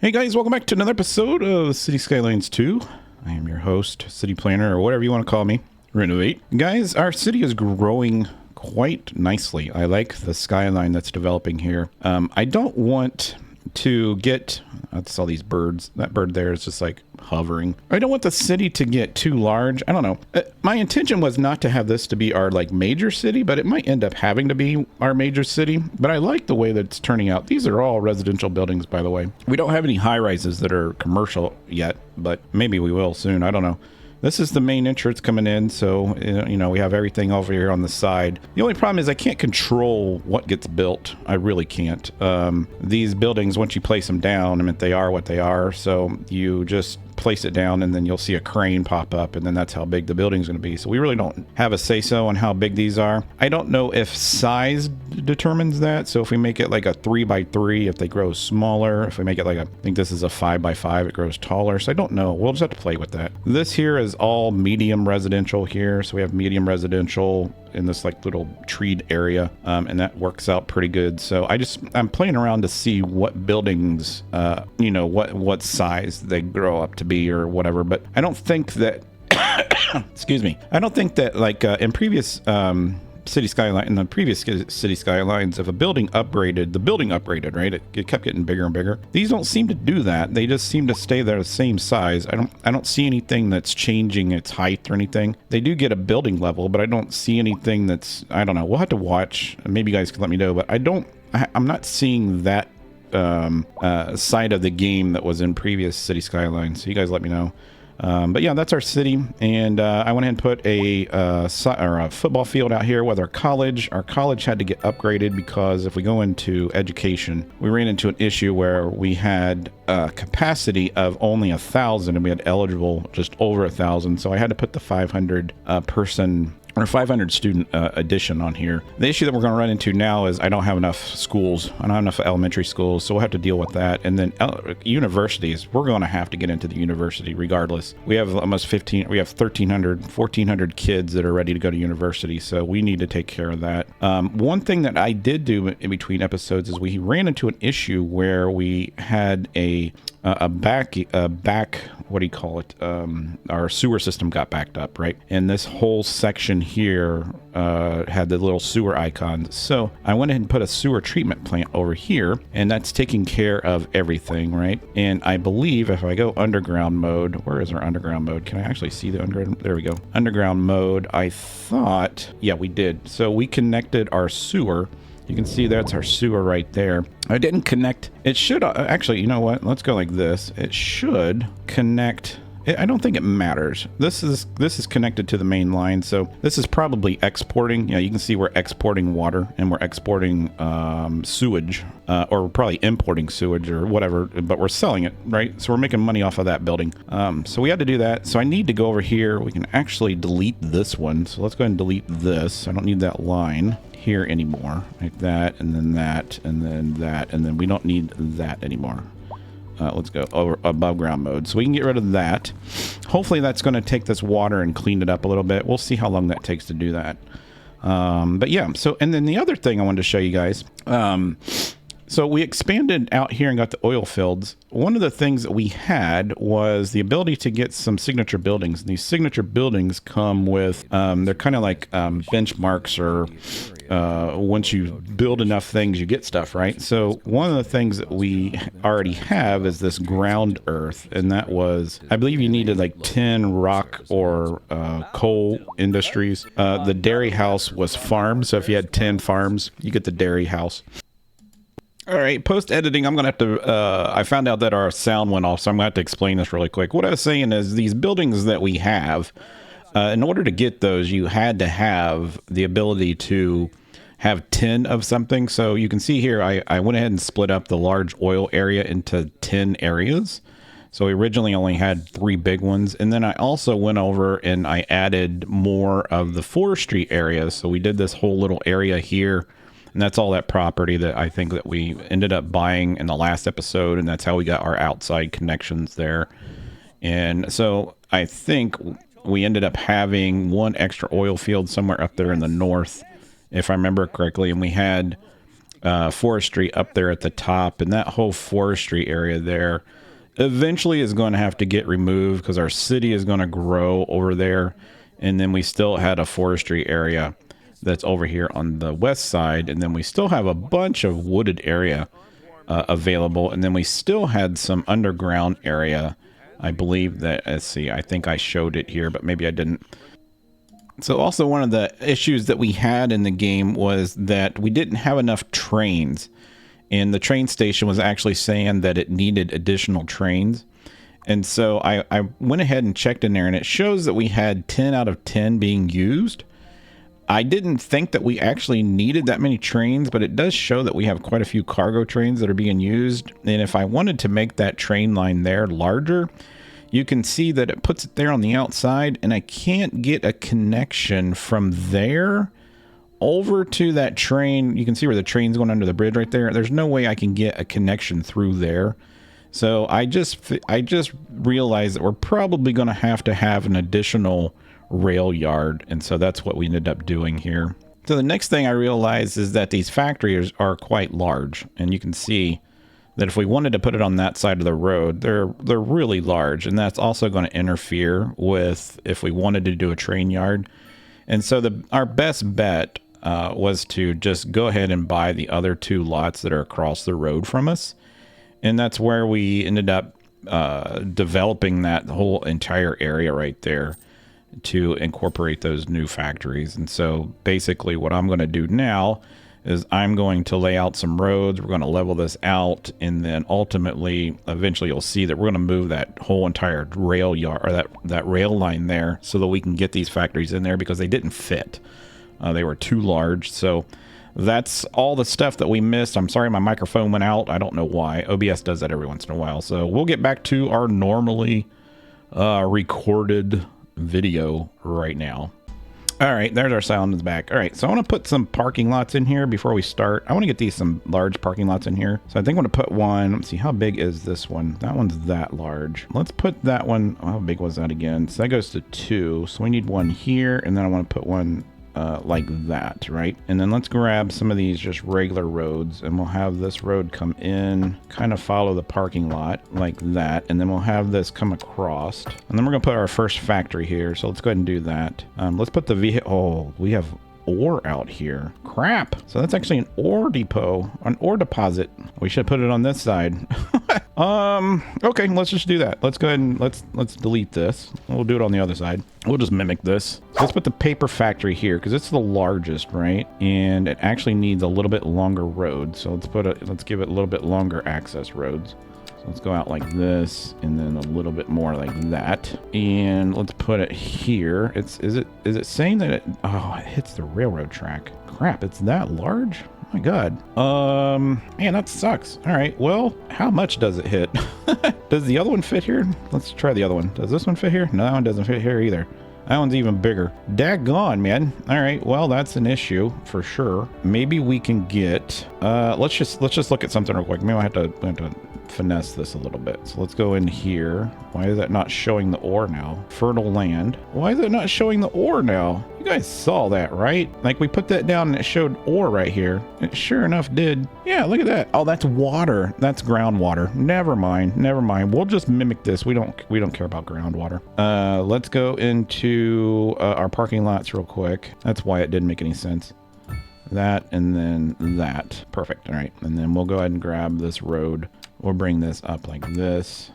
Hey guys, welcome back to another episode of City Skylines 2. I am your host, city planner, or whatever you want to call me, Renovate. Guys, our city is growing quite nicely. I like the skyline that's developing here. I don't want to get, I saw these birds. That bird there is just like hovering. I don't want the city to get too large. I don't know. My intention was not to have this to be our like major city, but it might end up having to be our major city. But I like the way that it's turning out. These are all residential buildings, by the way. We don't have any high rises that are commercial yet, but maybe we will soon. I don't know. This is the main entrance coming in, so, you know, we have everything over here on the side. The only problem is I can't control what gets built. I really can't. These buildings, once you place them down, I mean, they are what they are, so you just place it down and then you'll see a crane pop up, and then that's how big the building's going to be. So we really don't have a say-so on how big these are. I don't know if size determines that. So if we make it like a 3x3, if they grow smaller, if we make it like I think this is a 5x5, it grows taller. So I don't know. We'll just have to play with that. This here is all medium residential here. So we have medium residential in this like little treed area, and that works out pretty good. So I'm playing around to see what buildings, you know, what size they grow up to be or whatever. But I don't think that excuse me, I don't think that like in previous city skylines, if a building upgraded, the building upgraded, right? It kept getting bigger and bigger. These don't seem to do that. They just seem to stay there the same size. I don't see anything that's changing its height or anything. They do get a building level, but I don't see anything that's, I don't know. We'll have to watch. Maybe you guys can let me know, but I'm not seeing that side of the game that was in previous city skylines. So you guys let me know. But yeah, that's our city, and I went ahead and put a football field out here with our college. Our college had to get upgraded because if we go into education, we ran into an issue where we had a capacity of only 1,000, and we had eligible just over 1,000. So I had to put the 500 person or 500 student addition on here. The issue that we're going to run into now is I don't have enough schools. I don't have enough elementary schools, so we'll have to deal with that. And then universities, we're going to have to get into the university regardless. We have almost 1,300 kids that are ready to go to university, so we need to take care of that. One thing that I did do in between episodes is we ran into an issue where we had a back, what do you call it? Our sewer system got backed up, right? And this whole section here had the little sewer icons. So I went ahead and put a sewer treatment plant over here, and that's taking care of everything, right? And I believe if I go underground mode, where is our underground mode? Can I actually see the underground? There we go. Underground mode. I thought, yeah, we did. So we connected our sewer. You can see that's our sewer right there. I didn't connect. It should actually, you know what? Let's go like this. It should connect. I don't think it matters. This is connected to the main line. So this is probably exporting. Yeah, you can see we're exporting water and we're exporting sewage, or we're probably importing sewage or whatever, but we're selling it, right? So we're making money off of that building. So we had to do that. So I need to go over here. We can actually delete this one. So let's go ahead and delete this. I don't need that line here anymore, like that, and then that, and then that, and then we don't need that anymore. Let's go over above ground mode, so we can get rid of that. Hopefully that's going to take this water and clean it up a little bit. We'll see how long that takes to do that. But yeah, so, and then the other thing I wanted to show you guys, so we expanded out here and got the oil fields. One of the things that we had was the ability to get some signature buildings. And these signature buildings come with, they're kind of like benchmarks, or once you build enough things, you get stuff, right? So one of the things that we already have is this ground earth. And that was, I believe you needed like 10 rock or coal industries. The dairy house was farm. So if you had 10 farms, you get the dairy house. All right, post-editing, I'm going to have to, I found out that our sound went off, so I'm going to have to explain this really quick. What I was saying is these buildings that we have, in order to get those, you had to have the ability to have 10 of something. So you can see here, I went ahead and split up the large oil area into 10 areas. So we originally only had 3 big ones. And then I also went over and I added more of the forestry areas. So we did this whole little area here. And that's all that property that I think that we ended up buying in the last episode. And that's how we got our outside connections there. And so I think we ended up having one extra oil field somewhere up there in the north, if I remember correctly. And we had forestry up there at the top, and that whole forestry area there eventually is going to have to get removed because our city is going to grow over there. And then we still had a forestry area that's over here on the west side, and then we still have a bunch of wooded area available, and then we still had some underground area. I believe that, let's see, I think I showed it here, but maybe I didn't. So also one of the issues that we had in the game was that we didn't have enough trains, and the train station was actually saying that it needed additional trains. And so I went ahead and checked in there, and it shows that we had 10 out of 10 being used. I didn't think that we actually needed that many trains, but it does show that we have quite a few cargo trains that are being used. And if I wanted to make that train line there larger, you can see that it puts it there on the outside, and I can't get a connection from there over to that train. You can see where the train's going under the bridge right there. There's no way I can get a connection through there. So I just realized that we're probably going to have an additional rail yard, and so that's what we ended up doing here. So the next thing I realized is that these factories are quite large, and you can see that if we wanted to put it on that side of the road, they're really large, and that's also going to interfere with if we wanted to do a train yard. And so our best bet was to just go ahead and buy the other two lots that are across the road from us, and that's where we ended up developing that whole entire area right there to incorporate those new factories. And so basically what I'm going to do now is I'm going to lay out some roads. We're going to level this out, and then ultimately, eventually you'll see that we're going to move that whole entire rail yard, or that rail line there, so that we can get these factories in there, because they didn't fit. They were too large. So that's all the stuff that we missed. I'm sorry my microphone went out. I don't know why. OBS does that every once in a while. So we'll get back to our normally recorded video right now. All right, there's our Skylines back. All right, so I want to put some parking lots in here before we start. I want to get some large parking lots in here. So I think I'm going to put one. Let's see, how big is this one? That one's that large. Let's put that one. How big was that again? So that goes to 2. So we need one here, and then I want to put one like that, right? And then let's grab some of these just regular roads, and we'll have this road come in, kind of follow the parking lot like that, and then we'll have this come across, and then we're gonna put our first factory here. So let's go ahead and do that. Let's put the vehicle. Oh, we have ore out here. Crap. So that's actually an ore depot, an ore deposit. We should put it on this side. Okay, let's just do that. Let's go ahead and let's delete this. We'll do it on the other side. We'll just mimic this. So let's put the paper factory here, because it's the largest, right? And it actually needs a little bit longer road. So let's give it a little bit longer access roads. So let's go out like this, and then a little bit more like that. And let's put it here. Is it saying that it hits the railroad track? Crap, it's that large? Oh my god. Man, that sucks. All right, well, how much does it hit? Does the other one fit here? Let's try the other one. Does this one fit here? No, that one doesn't fit here either. That one's even bigger. Daggone, man. All right, well, that's an issue for sure. Maybe we can get let's just look at something real quick. Maybe I have to finesse this a little bit. So let's go in here. Why is that not showing the ore now? Fertile land. Why is it not showing the ore now? You guys saw that, right? Like, we put that down and it showed ore right here. It sure enough did. Yeah, look at that. Oh, that's water. That's groundwater. Never mind. We'll just mimic this. We don't care about groundwater. Let's go into our parking lots real quick. That's why it didn't make any sense. That and then that. Perfect. All right. And then we'll go ahead and grab this road. We'll bring this up like this,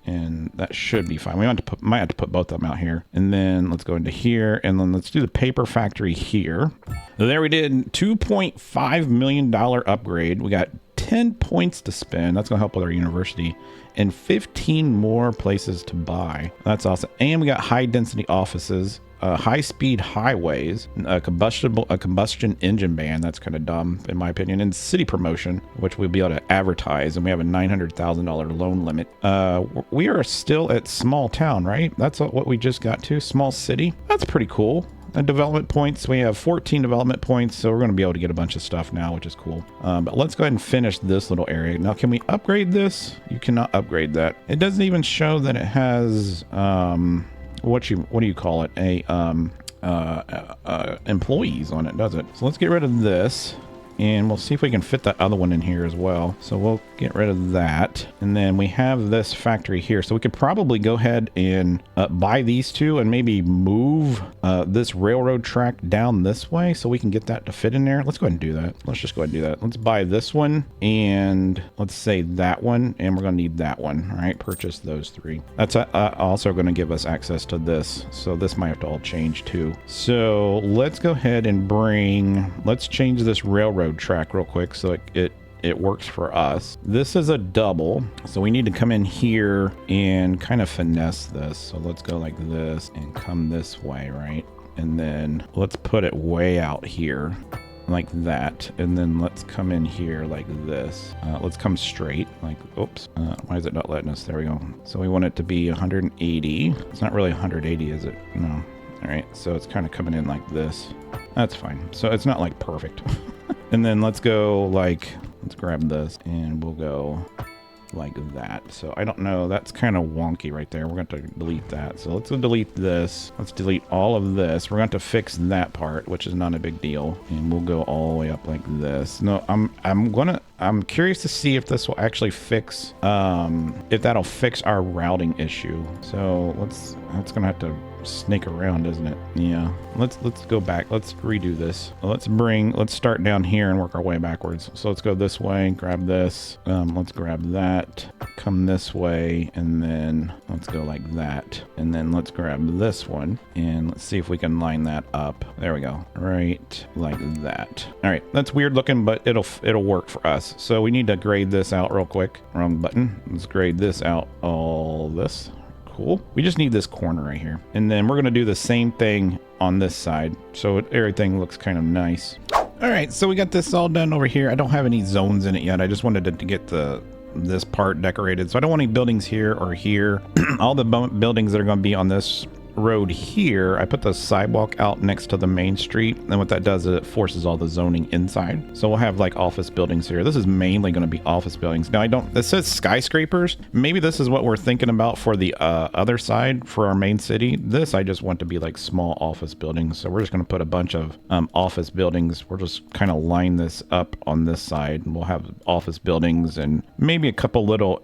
and that should be fine. We might have to put both of them out here. And then let's go into here, and then let's do the paper factory here. So there we did. $2.5 million upgrade. We got 10 points to spend. That's going to help with our university. And 15 more places to buy. That's awesome. And we got high density offices. High-speed highways, a combustion engine ban. That's kind of dumb, in my opinion. And city promotion, which we'll be able to advertise, and we have a $900,000 loan limit. We are still at small town, right? That's what we just got to. Small city. That's pretty cool. Development points. We have 14 development points, so we're going to be able to get a bunch of stuff now, which is cool. But let's go ahead and finish this little area. Now, can we upgrade this? You cannot upgrade that. It doesn't even show that it has what do you call it, employees on it, does it? So let's get rid of this, And we'll see if we can fit that other one in here as well. So we'll get rid of that. And then we have this factory here. So we could probably go ahead and buy these two and maybe move this railroad track down this way so we can get that to fit in there. Let's go ahead and do that. Let's just go ahead and do that. Let's buy this one and let's say that one. And we're going to need that one. All right, purchase those three. That's also going to give us access to this. So this might have to all change too. So let's go ahead and let's change this railroad track real quick so it works for us. This is a double, so we need to come in here and kind of finesse this. So let's go like this and come this way, right? And then let's put it way out here like that. And then let's come in here like this. Let's come straight like, oops, why is it not letting us? There we go. So we want it to be 180. It's not really 180, is it? No. All right, so it's kind of coming in like this. That's fine. So it's not like perfect. And then let's go like, let's grab this and we'll go like that. So I don't know, that's kind of wonky right there. We're going to delete that. So let's delete this. Let's delete all of this. We're going to fix that part, which is not a big deal. And we'll go all the way up like this. No, I'm curious to see if this will actually fix, if that'll fix our routing issue. So that's going to have to snake around, isn't it? Yeah. Let's go back. Let's redo this. Let's start down here and work our way backwards. So let's go this way, grab this. Let's grab that, come this way, and then let's go like that. And then let's grab this one and let's see if we can line that up. There we go. Right like that. All right. That's weird looking, but it'll work for us. So we need to grade this out real quick. Wrong button. Let's grade this out. All this. Cool. We just need this corner right here. And then we're going to do the same thing on this side. So everything looks kind of nice. All right. So we got this all done over here. I don't have any zones in it yet. I just wanted to get this part decorated. So I don't want any buildings here or here. All the buildings that are going to be on this road here, I put the sidewalk out next to the main street, and what that does is it forces all the zoning inside. So we'll have like office buildings here. This is mainly going to be office buildings. Now this says skyscrapers. Maybe this is what we're thinking about for the other side for our main city. This I just want to be like small office buildings. So we're just going to put a bunch of office buildings. We'll just kind of line this up on this side, and we'll have office buildings and maybe a couple little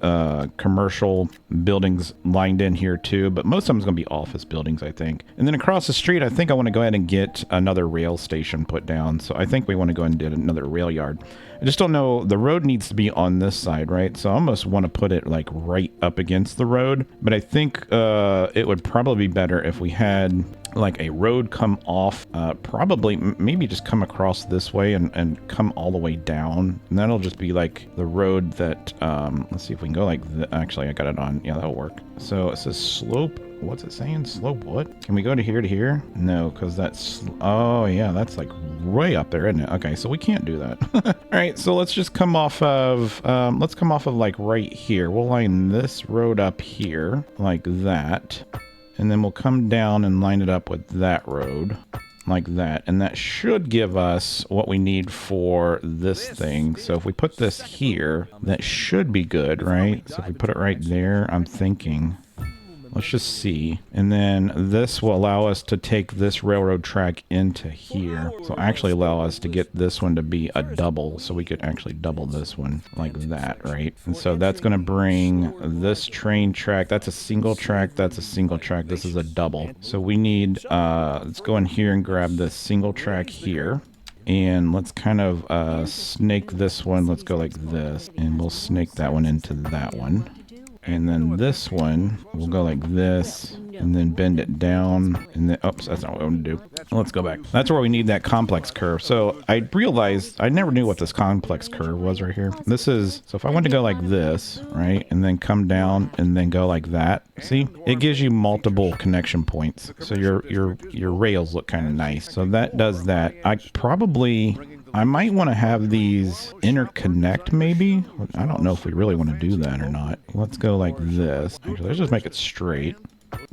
commercial buildings lined in here too, but most of them is going to be office buildings, I think. And then across the street, I think I want to go ahead and get another rail station put down. So I think we want to go ahead and do another rail yard. I just don't know. The road needs to be on this side, right? So I almost want to put it like right up against the road. But I think it would probably be better if we had like a road come off, probably maybe just come across this way and come all the way down. And that'll just be like the road that, let's see if we can go like actually, I got it on. Yeah, that'll work. So it says slope. What's it saying? Slope what? Can we go to here? No, because that's, oh yeah, that's like way up there, isn't it? Okay, so we can't do that. All right, so let's just come off of, like right here. We'll line this road up here like that. And then we'll come down and line it up with that road like that. And that should give us what we need for this thing. So if we put this here, that should be good, right? So if we put it right there, I'm thinking, let's just see. And then this will allow us to take this railroad track into here. So actually allow us to get this one to be a double. So we could actually double this one like that, right? And so that's going to bring this train track. That's a single track. That's a single track. This is a double. So we need, let's go in here and grab this single track here. And let's kind of snake this one. Let's go like this. And we'll snake that one into that one. And then this one, we'll go like this, and then bend it down, and then, oops, that's not what I want to do. Let's go back. That's where we need that complex curve. So I realized, I never knew what this complex curve was right here. This is, so if I want to go like this, right, and then come down, and then go like that, see? It gives you multiple connection points. So your rails look kind of nice. So that does that. I might want to have these interconnect maybe. I don't know if we really want to do that or not. Let's go like this. Actually, let's just make it straight,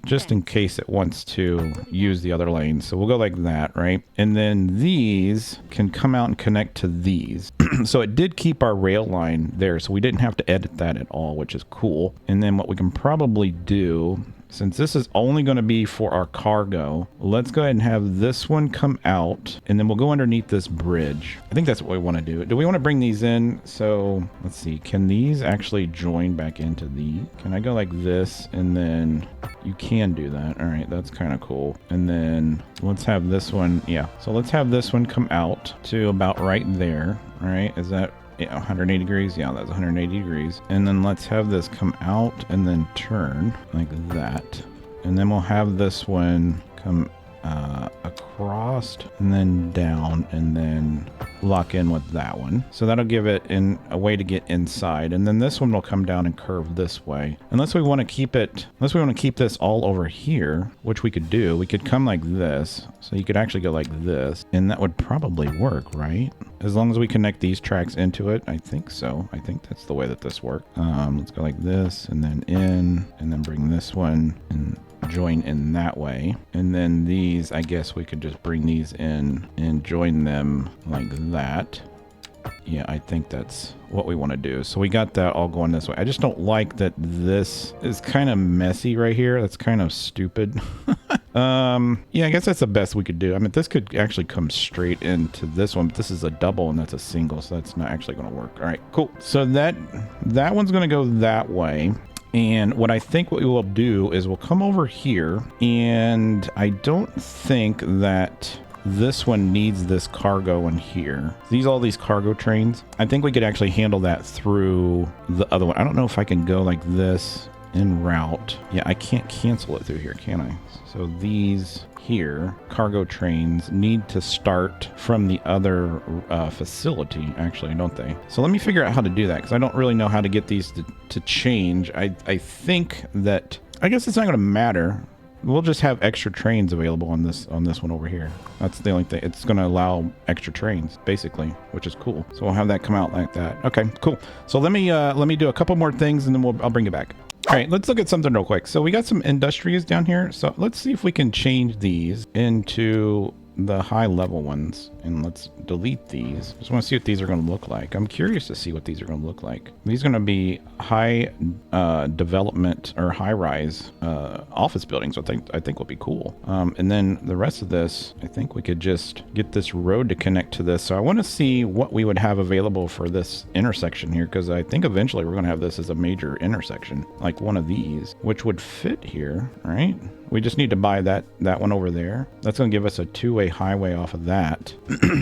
just in case it wants to use the other lane. So we'll go like that, right? And then these can come out and connect to these. So it did keep our rail line there, so we didn't have to edit that at all, which is cool. And then what we can probably do since this is only going to be for our cargo, let's go ahead and have this one come out, and then we'll go underneath this bridge. I think that's what we want to do. Do we want to bring these in? So let's see. Can these actually join back into the... Can I go like this? And then you can do that. All right, that's kind of cool. And then let's have this one. Yeah, so let's have this one come out to about right there. All right, is that... Yeah, 180 degrees. Yeah, that's 180 degrees. And then let's have this come out and then turn like that. And then we'll have this one come across and then down and then lock in with that one. So that'll give it in a way to get inside. And then this one will come down and curve this way. Unless we want to keep it, unless we want to keep this all over here, which we could do. We could come like this. So you could actually go like this, and that would probably work, right? As long as we connect these tracks into it, I think so. I think that's the way that this works. Let's go like this and then in, and then bring this one and join in that way. And then these, I guess we could just bring these in and join them like that. Yeah, I think that's what we want to do. So we got that all going this way. I just don't like that this is kind of messy right here. That's kind of stupid. Yeah, I guess that's the best we could do. I mean, this could actually come straight into this one, but this is a double and that's a single, so that's not actually going to work. All right, cool. So that one's going to go that way. And what I think what we will do is we'll come over here, and I don't think that this one needs this cargo in here. All these cargo trains, I think we could actually handle that through the other one. I don't know if I can go like this en route. Yeah, I can't cancel it through here, can I? So these here, cargo trains, need to start from the other facility, actually, don't they? So let me figure out how to do that, because I don't really know how to get these to change. I think that, I guess it's not going to matter. We'll just have extra trains available on this one over here. That's the only thing. It's going to allow extra trains, basically, which is cool. So we'll have that come out like that. Okay, cool. So let me do a couple more things, and then I'll bring it back. All right, let's look at something real quick. So we got some industries down here. So let's see if we can change these into the high level ones, and let's delete these. Just want to see what these are going to look like. I'm curious to see what these are going to look like. These are going to be high development or high rise office buildings. I think will be cool. And then the rest of this, I think we could just get this road to connect to this. So I want to see what we would have available for this intersection here, because I think eventually we're going to have this as a major intersection, like one of these, which would fit here, right? We just need to buy that one over there. That's going to give us a two-way highway off of that.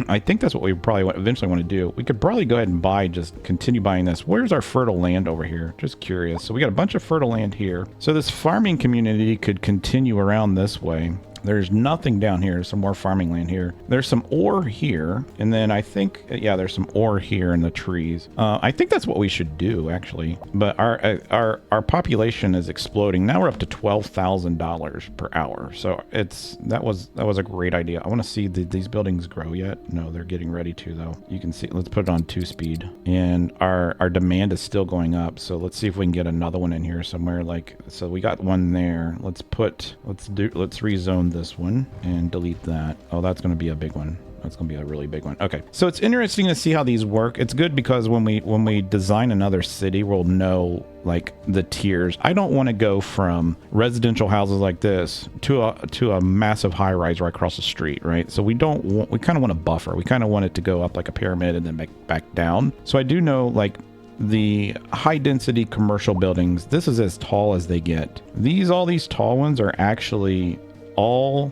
I think that's what we probably eventually want to do. We could probably go ahead and just continue buying this. Where's our fertile land over here? Just curious. So we got a bunch of fertile land here. So this farming community could continue around this way. There's nothing down here. Some more farming land here. There's some ore here. And then I think, yeah, there's some ore here in the trees. I think that's what we should do, actually. But our population is exploding. Now we're up to $12,000 per hour. So that was a great idea. I want to see, did these buildings grow yet? No, they're getting ready to, though. You can see, let's put it on 2-speed. And our demand is still going up. So let's see if we can get another one in here somewhere. Like, so we got one there. Let's rezone this one and delete that. Oh, that's going to be a big one. That's going to be a really big one. Okay, so it's interesting to see how these work. It's good because when we design another city, we'll know like the tiers. I don't want to go from residential houses like this to a massive high rise right across the street, right? So we kind of want a buffer. We kind of want it to go up like a pyramid and then back down. So I do know, like, the high density commercial buildings, this is as tall as they get. All these tall ones are actually all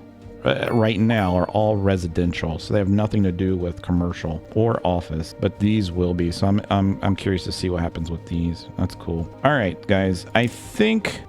right now are all residential, so they have nothing to do with commercial or office, but these will be. So I'm curious to see what happens with these. That's cool. All right, guys, I think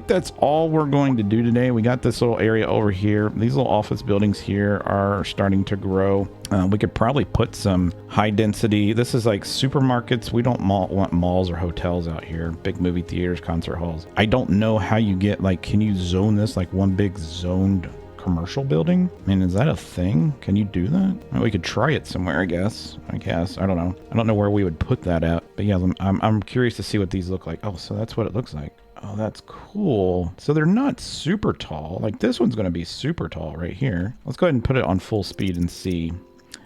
that's all we're going to do today. We got this little area over here. These little office buildings here are starting to grow. We could probably put some high density. This is like supermarkets. We don't want malls or hotels out here. Big movie theaters, concert halls. I don't know how you get, like, can you zone this like one big zoned commercial building? I mean, is that a thing? Can you do that? Well, we could try it somewhere, I guess. I don't know. I don't know where we would put that at. But yeah, I'm curious to see what these look like. Oh, so that's what it looks like. Oh, that's cool. So they're not super tall. Like, this one's going to be super tall right here. Let's go ahead and put it on full speed and see.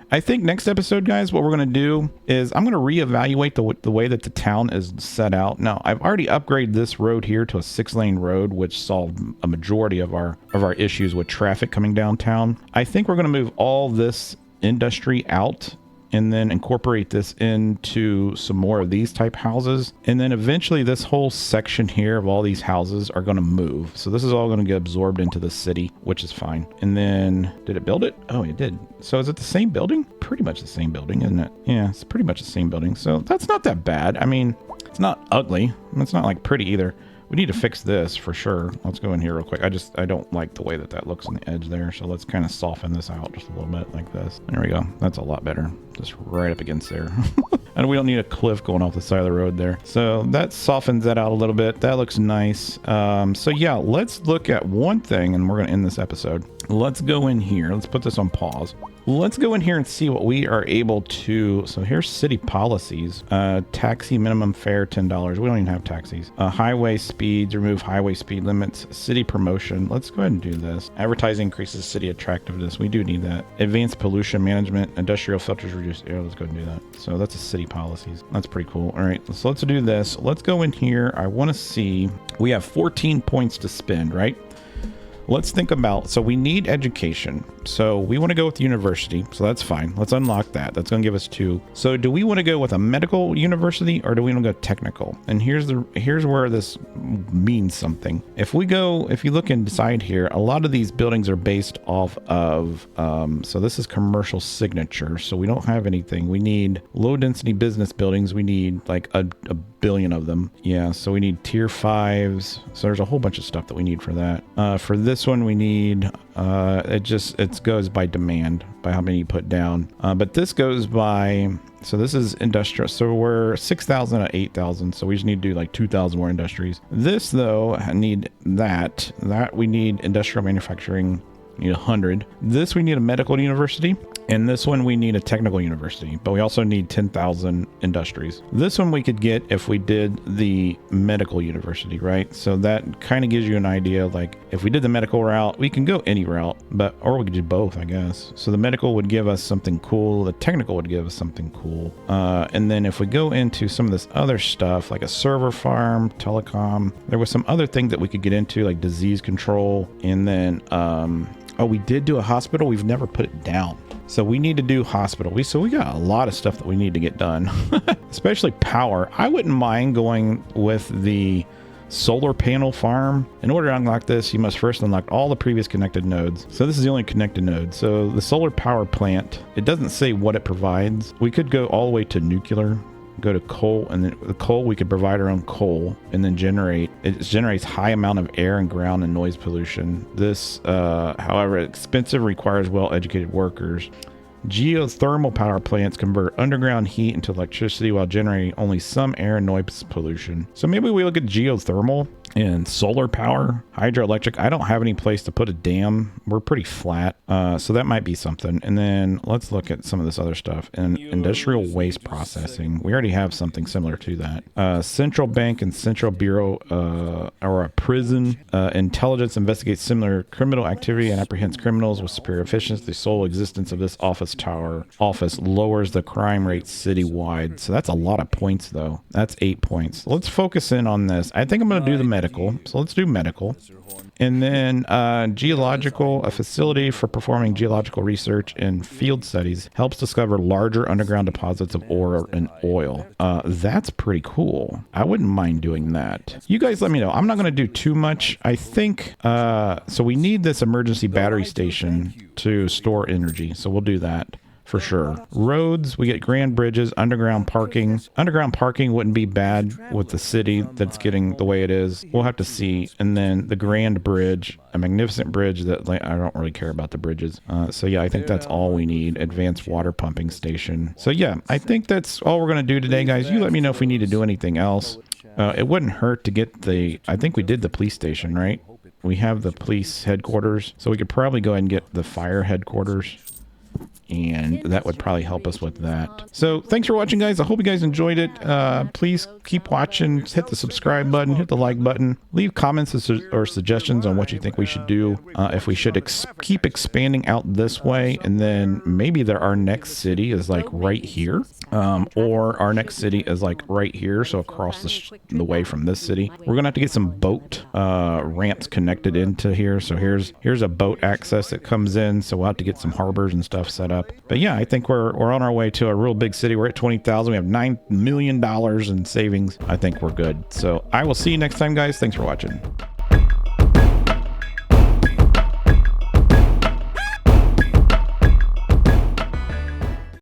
I think next episode, guys, what we're going to do is I'm going to reevaluate the way that the town is set out. Now, I've already upgraded this road here to a 6-lane road, which solved a majority of our issues with traffic coming downtown. I think we're going to move all this industry out and then incorporate this into some more of these type houses. And then eventually this whole section here of all these houses are going to move. So this is all going to get absorbed into the city, which is fine. And then did it build it? Oh, it did. So is it the same building? Pretty much the same building, isn't it? Yeah, it's pretty much the same building. So that's not that bad. I mean, it's not ugly. It's not like pretty either. We need to fix this for sure. Let's go in here real quick. I don't like the way that looks on the edge there. So let's kind of soften this out just a little bit like this. There we go. That's a lot better. Just right up against there. And we don't need a cliff going off the side of the road there. So that softens that out a little bit. That looks nice. So yeah, let's look at one thing and we're going to end this episode. Let's go in here. Let's put this on pause. Let's go in here and see what we are able to. So here's city policies. Taxi minimum fare, $10. We don't even have taxis. Highway speeds, remove highway speed limits. City promotion. Let's go ahead and do this. Advertising increases city attractiveness. We do need that. Advanced pollution management. Industrial filters reduce air. Let's go ahead and do that. So that's a city policies. That's pretty cool. All right, so let's do this. Let's go in here. I want to see. We have 14 points to spend, right? Let's think about, so we need education. So we want to go with university. So that's fine. Let's unlock that. That's going to give us 2. So do we want to go with a medical university or do we want to go technical? And here's where this means something. If you look inside here, a lot of these buildings are based off of, so this is commercial signature. So we don't have anything. We need low density business buildings. We need like a billion of them. Yeah. So we need tier 5s. So there's a whole bunch of stuff that we need for that. For this one we need it goes by demand, by how many you put down, but this goes by, so this is industrial, so we're 6,000 at 8,000, so we just need to do like 2,000 more industries. This though, I need that we need industrial manufacturing. Need 100. This we need a medical university, and this one we need a technical university, but we also need 10,000 industries. This one we could get if we did the medical university, right? So that kind of gives you an idea, like if we did the medical route, we can go any route, or we could do both, I guess. So the medical would give us something cool, the technical would give us something cool. And then if we go into some of this other stuff, like a server farm, telecom, there was some other things that we could get into, like disease control, and then oh, we did do a hospital. We've never put it down. So we need to do hospital. So we got a lot of stuff that we need to get done, especially power. I wouldn't mind going with the solar panel farm. In order to unlock this, you must first unlock all the previous connected nodes. So this is the only connected node. So the solar power plant, it doesn't say what it provides. We could go all the way to nuclear, go to coal, and then the coal, we could provide our own coal and then it generates high amount of air and ground and noise pollution. This, however, expensive, requires well-educated workers. Geothermal power plants convert underground heat into electricity while generating only some air and noise pollution. So maybe we look at geothermal and solar power, hydroelectric. I don't have any place to put a dam. We're pretty flat. So that might be something. And then let's look at some of this other stuff. And industrial waste processing. We already have something similar to that. Central bank and central bureau, or a prison. Intelligence investigates similar criminal activity and apprehends criminals with superior efficiency. The sole existence of this office lowers the crime rate citywide. So that's a lot of points though. That's 8 points. Let's focus in on this. I think I'm going to do the medical. So let's do medical. And then geological, a facility for performing geological research and field studies, helps discover larger underground deposits of ore and oil. That's pretty cool. I wouldn't mind doing that. You guys let me know. I'm not going to do too much. I think, so we need this emergency battery station to store energy. So we'll do that. For sure. Roads, we get grand bridges, underground parking. Underground parking wouldn't be bad with the city that's getting the way it is. We'll have to see. And then the grand bridge, a magnificent bridge that, like, I don't really care about the bridges. So yeah, I think that's all we need. Advanced water pumping station. So yeah, I think that's all we're going to do today, guys. You let me know if we need to do anything else. It wouldn't hurt to get I think we did the police station, right? We have the police headquarters. So we could probably go ahead and get the fire headquarters. and that would probably help us with that. So thanks for watching, guys. I hope you guys enjoyed it. Please keep watching. Hit the subscribe button, hit the like button, leave comments or suggestions on what you think we should do, if we should keep expanding out this way, and then maybe our next city is like right here, or our next city is like right here, so across the way from this city. We're gonna have to get some boat ramps connected into here. So here's a boat access that comes in, so we'll have to get some harbors and stuff set up. But yeah, I think we're on our way to a real big city. We're at 20,000. We have $9 million in savings. I think we're good. So I will see you next time, guys. Thanks for watching.